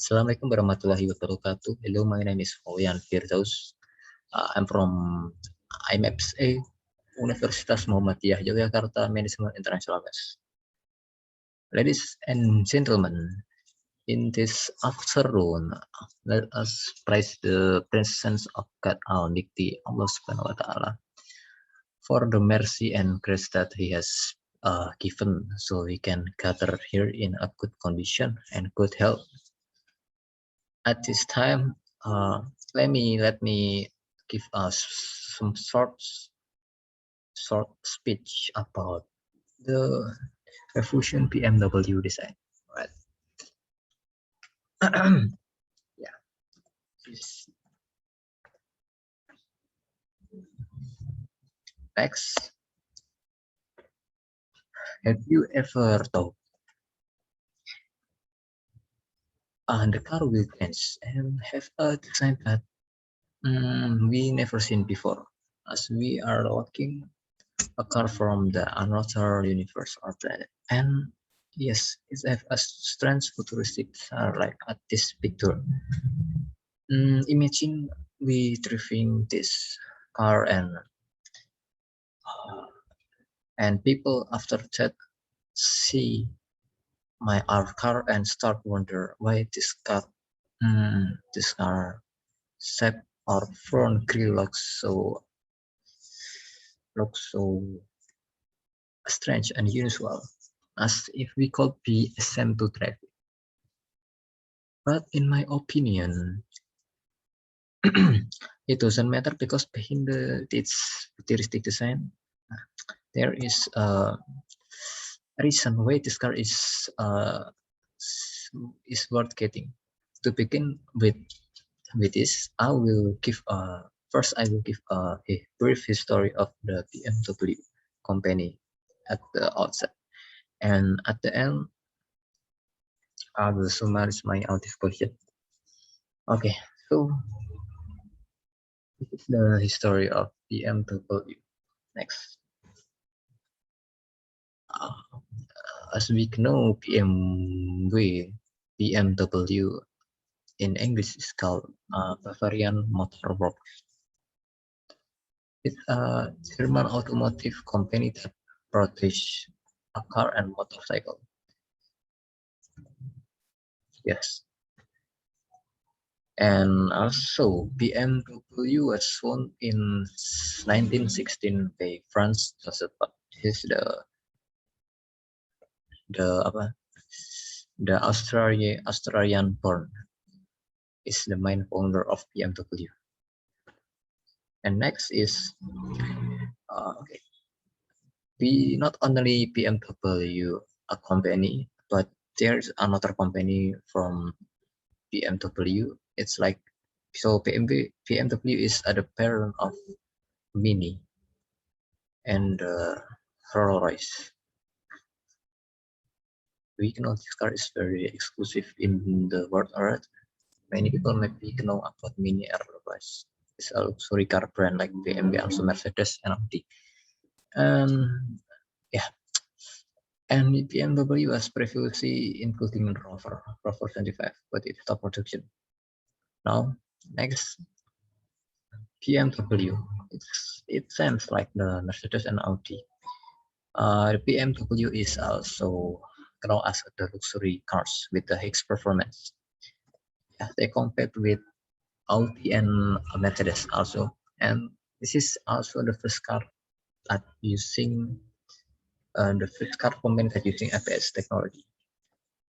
Assalamualaikum warahmatullahi wabarakatuh. Hello, my name is Hoyan Firdaus. I'm from IMFSA, Universitas Muhammadiyah Yogyakarta Management International West. Ladies and gentlemen, in this afternoon, let us praise the presence of God Almighty, Allah Subhanahu wa Ta'ala, for the mercy and grace that He has given, so we can gather here in a good condition and good health. At this time, let me give us some short speech about the Revolution BMW design. Right. Yeah. Next, have you ever thought the car will change and have a design that we never seen before, as we are walking a car from the another universe or planet? And yes, it has a strange futuristic like at this picture. Imagine we driving this car and people after that see our car and start wonder why this car shape or front grille looks so strange and unusual, as if we could be sent to traffic. But in my opinion, it doesn't matter, because behind its futuristic design, there is a reason why this car is worth getting. To begin with this, I will give a brief history of the BMW company at the outset, and at the end, I will summarize my discussion. Okay, so this is the history of BMW. Next. As we know, BMW in English is called Bavarian Motor Works. It's a German automotive company that produces a car and motorcycle. Yes. And also, BMW was founded in 1916 by Franz Joseph. He's the Australian born, is the main founder of BMW. And next is okay. We not only BMW a company, but there's another company from BMW. It's like, so BMW is the parent of Mini and Rolls-Royce. We know this car is very exclusive in the world, alright? Many people maybe know about Mini or Rolls-Royce. It's a luxury car brand like BMW, also Mercedes and Audi. Yeah. And BMW was previously including Rover 25, but it stopped production. Now, next, BMW. It sounds like the Mercedes and Audi. The BMW is also known as the luxury cars with the highest performance. Yeah, they compete with Audi and Mercedes also, and this is also the first car that using the first car company that using ABS technology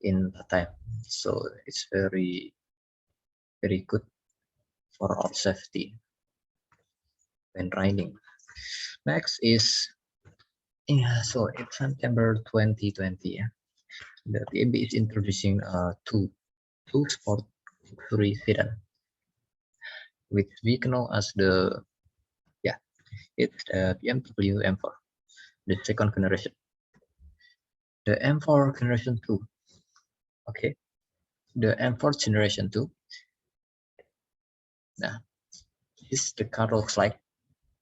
in that time. So it's very good for our safety when riding. Next is so it's September 2020. The BMW is introducing two sport luxury sedan, which we know as it's the BMW M4, the second generation. The M4 generation 2. Okay, the M4 generation 2. Now, this the car looks like.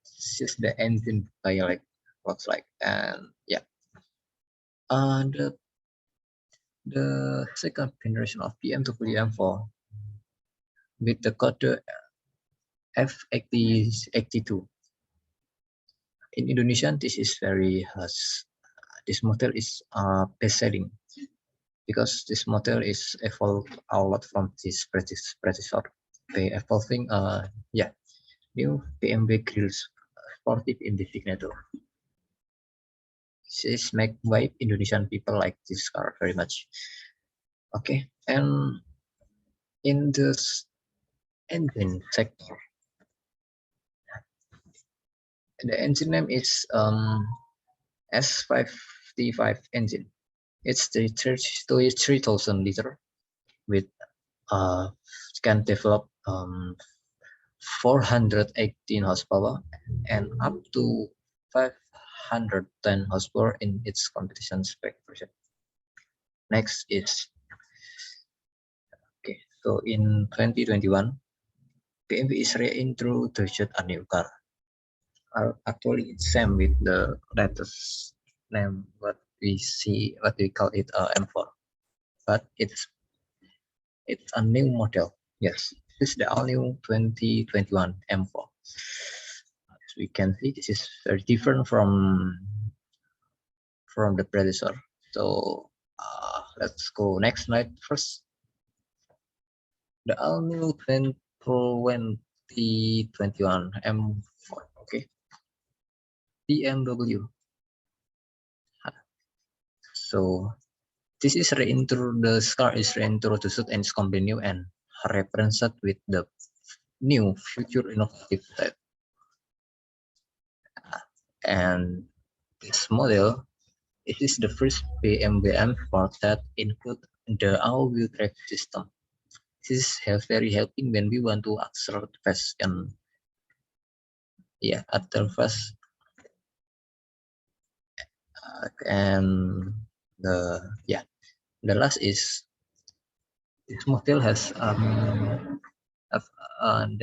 This is the engine looks like, and yeah. The second generation of BMW M4 with the code F8082. In Indonesia, this is very this model is best selling because this model is evolved a lot from this predecessor by evolving new BMW grills sportive in the signature. This make why Indonesian people like this car very much. Okay, and in this engine sector, the engine name is S55 engine. It's the 3,000 liter with can develop 418 horsepower and up to 510 horsepower in its competition spec version. Next is okay. So in 2021, BMW is reintroduced a new car. Actually, it's same with the latest name what we call it M4, but it's a new model. Yes, this is the all new 2021 M4. As we can see, this is very different from the predecessor. So let's go next slide first. The all new 2021 M4. Okay, BMW. So this is the car is reintroduced and is combined new and represented with the new future innovative type. And this model, it is the first BMW M4 that include the all-wheel drive system. This is very helping when we want to accelerate fast and after fast and the last is this model has the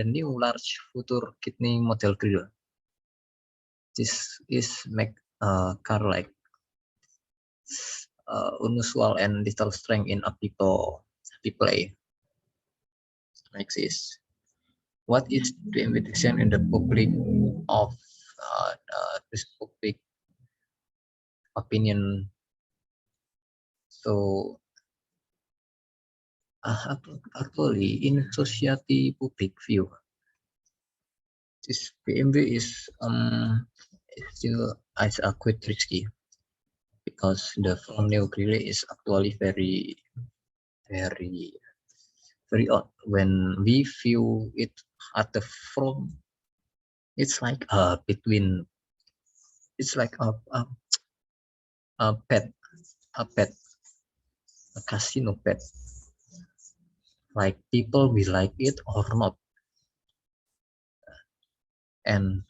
new large future kidney model grill. This is make car like unusual and little strength in a people A. Next is what is the invitation in the public of this public opinion. So actually in society public view, this BMW is still as a quite risky because the front new grill is actually very odd. When we view it at the front, it's like between it's like a pet a casino pet, like people will like it or not, and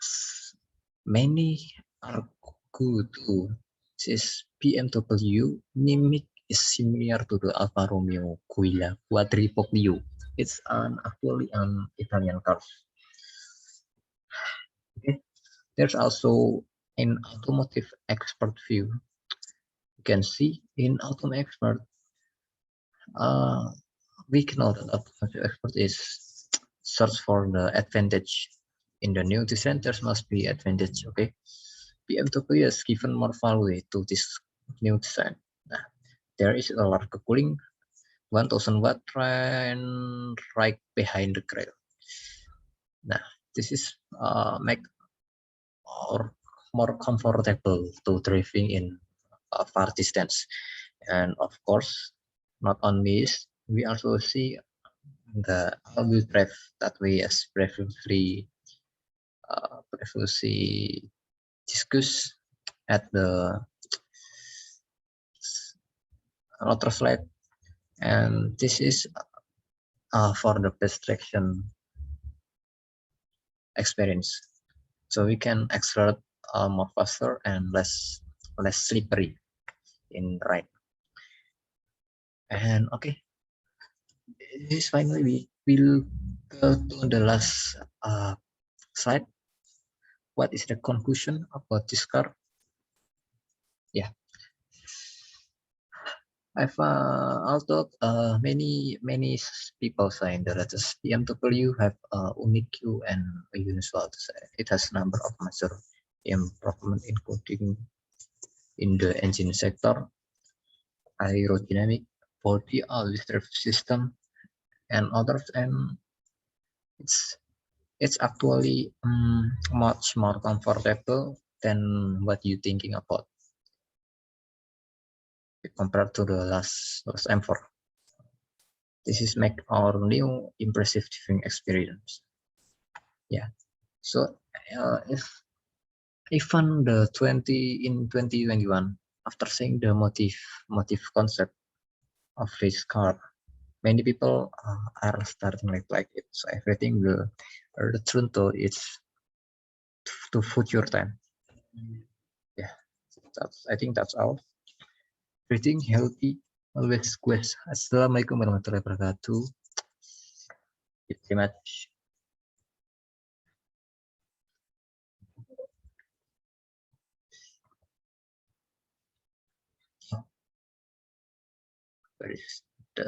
many argue to this BMW mimic is similar to the Alfa Romeo Quadrifoglio. It's actually an Italian car. Okay, there's also an automotive expert view. You can see in automotive expert, we know that automotive expert is search for the advantage in the new design. There must be advantage. Okay, BMW has given more value to this new design. Nah, there is a large cooling 1000 watt train right behind the grill. Nah, this is make or more comfortable to driving in far distance. And of course, not only this, we also see the all-wheel drive that we as previously discussed at the rotor slide, and this is for the best traction experience. So we can accelerate more faster and less slippery in ride. And okay, this finally we will go to the last slide. What is the conclusion about this car? Yeah. although many people saying that the BMW have a unique and a unusual design. It has number of major improvement, including in the engine sector, aerodynamic, body all-wheel drive system, and others. And it's it's actually much more comfortable than what you thinking about compared to the last M4. This is make our new impressive driving experience. Yeah. So if even the 2021, after seeing the motive concept of this car, many people are starting like it. So everything will return to its to future time. Yeah, I think that's all. Everything healthy, always quest. Assalamualaikum warahmatullahi wabarakatuh. Terima kasih. Where is the